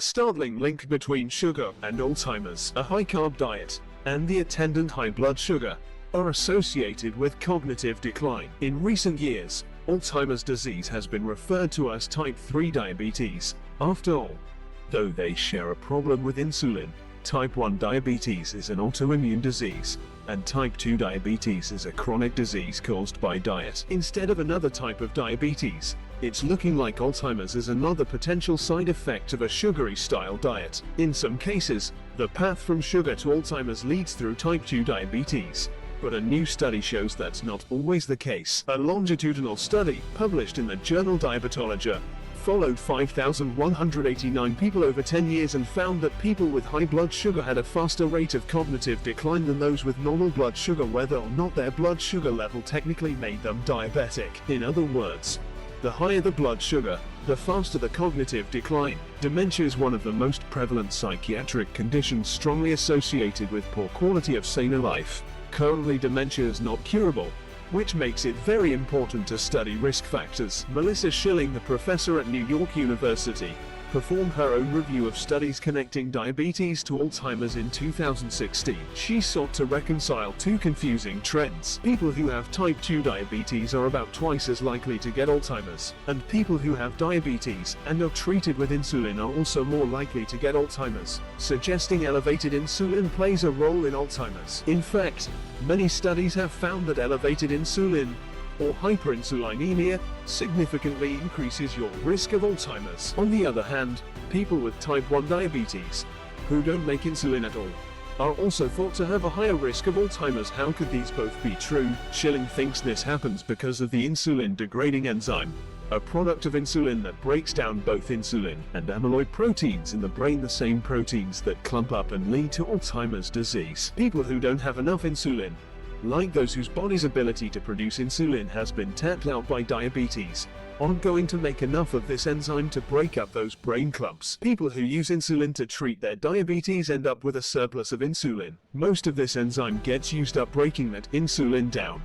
startling link between sugar and Alzheimer's. A high-carb diet and the attendant high blood sugar are associated with cognitive decline. In recent years, Alzheimer's disease has been referred to as type 3 diabetes. After all, though they share a problem with insulin, type 1 diabetes is an autoimmune disease, and type 2 diabetes is a chronic disease caused by diet. Instead of another type of diabetes, it's looking like Alzheimer's is another potential side effect of a sugary style diet. In some cases, the path from sugar to Alzheimer's leads through type 2 diabetes. But a new study shows that's not always the case. A longitudinal study, published in the journal Diabetology, followed 5,189 people over 10 years and found that people with high blood sugar had a faster rate of cognitive decline than those with normal blood sugar, whether or not their blood sugar level technically made them diabetic. In other words, the higher the blood sugar, the faster the cognitive decline. Dementia is one of the most prevalent psychiatric conditions strongly associated with poor quality of sane life. Currently, dementia is not curable, which makes it very important to study risk factors. Melissa Schilling, the professor at New York University, performed her own review of studies connecting diabetes to Alzheimer's in 2016. She sought to reconcile two confusing trends. People who have type 2 diabetes are about twice as likely to get Alzheimer's, and people who have diabetes and are treated with insulin are also more likely to get Alzheimer's, suggesting elevated insulin plays a role in Alzheimer's. In fact, many studies have found that elevated insulin, or hyperinsulinemia, significantly increases your risk of Alzheimer's. On the other hand, people with type 1 diabetes, who don't make insulin at all, are also thought to have a higher risk of Alzheimer's. How could these both be true? Schilling thinks this happens because of the insulin-degrading enzyme, a product of insulin that breaks down both insulin and amyloid proteins in the brain, the same proteins that clump up and lead to Alzheimer's disease. People who don't have enough insulin, like those whose body's ability to produce insulin has been tapped out by diabetes, aren't going to make enough of this enzyme to break up those brain clumps. People who use insulin to treat their diabetes end up with a surplus of insulin. Most of this enzyme gets used up breaking that insulin down,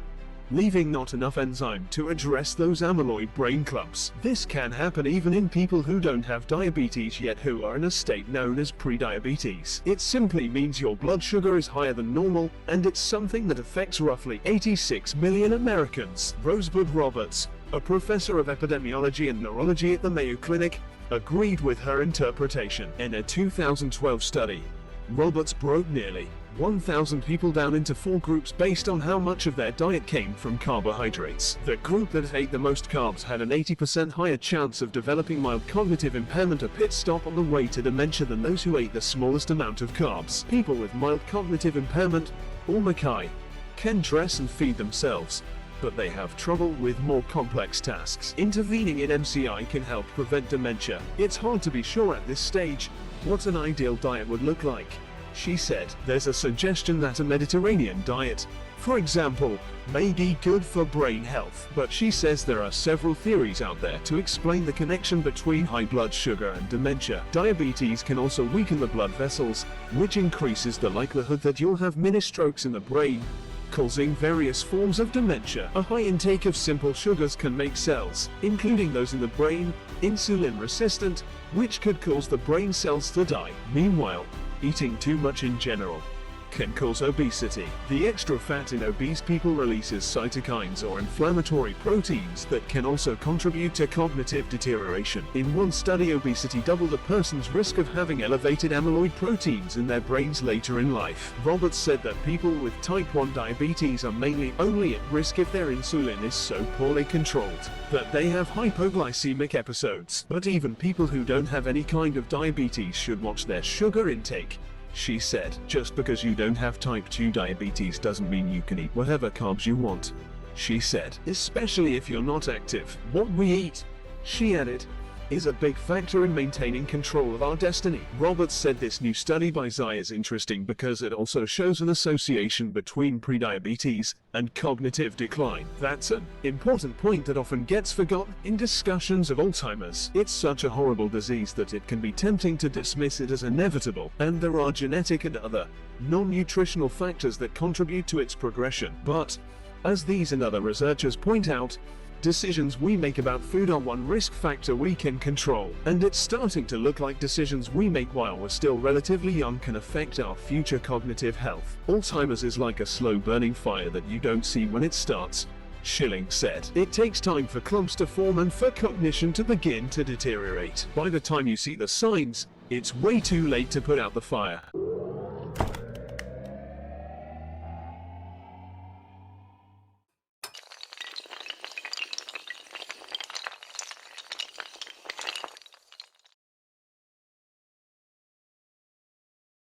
leaving not enough enzyme to address those amyloid brain clumps. This can happen even in people who don't have diabetes yet, who are in a state known as prediabetes. It simply means your blood sugar is higher than normal, and it's something that affects roughly 86 million Americans. Rosebud Roberts, a professor of epidemiology and neurology at the Mayo Clinic, agreed with her interpretation. In a 2012 study, Roberts broke nearly 1,000 people down into 4 groups based on how much of their diet came from carbohydrates. The group that ate the most carbs had an 80% higher chance of developing mild cognitive impairment, a pit stop on the way to dementia, than those who ate the smallest amount of carbs. People with mild cognitive impairment, or MCI, can dress and feed themselves, but they have trouble with more complex tasks. Intervening in MCI can help prevent dementia. It's hard to be sure at this stage what an ideal diet would look like. She said, there's a suggestion that a Mediterranean diet, for example, may be good for brain health. But she says there are several theories out there to explain the connection between high blood sugar and dementia. Diabetes can also weaken the blood vessels, which increases the likelihood that you'll have mini strokes in the brain, causing various forms of dementia. A high intake of simple sugars can make cells, including those in the brain, insulin resistant, which could cause the brain cells to die. Meanwhile, eating too much in general can cause obesity. The extra fat in obese people releases cytokines, or inflammatory proteins, that can also contribute to cognitive deterioration. In one study, obesity doubled a person's risk of having elevated amyloid proteins in their brains later in life. Roberts said that people with type 1 diabetes are mainly only at risk if their insulin is so poorly controlled that they have hypoglycemic episodes. But even people who don't have any kind of diabetes should watch their sugar intake. She said, just because you don't have type 2 diabetes doesn't mean you can eat whatever carbs you want. She said, especially if you're not active. What we eat, she added, is a big factor in maintaining control of our destiny. Roberts said this new study by Wize is interesting because it also shows an association between prediabetes and cognitive decline. That's an important point that often gets forgotten in discussions of Alzheimer's. It's such a horrible disease that it can be tempting to dismiss it as inevitable, and there are genetic and other non-nutritional factors that contribute to its progression. But, as these and other researchers point out, Decisions we make about food are one risk factor we can control, and it's starting to look like decisions we make while we're still relatively young can affect our future cognitive health. Alzheimer's is like a slow-burning fire that you don't see when it starts, Schilling said. It takes time for clumps to form and for cognition to begin to deteriorate. By the time you see the signs, it's way too late to put out the fire.